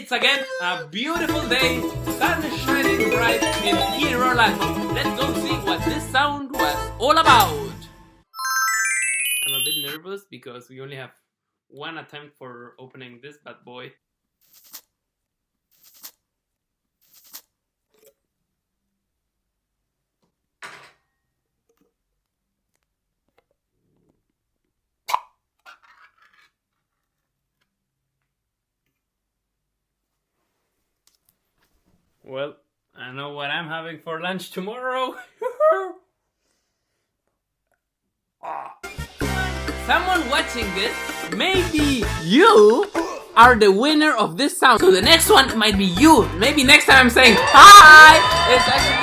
It's again a beautiful day, sun is shining bright in here Orlando. Let's go see what this sound was all about. I'm a bit nervous because we only have one attempt for opening this bad boy. Well, I know what I'm having for lunch tomorrow. Someone watching this, maybe you are the winner of this sound. So the next one might be you. Maybe next time I'm saying hi, it's actually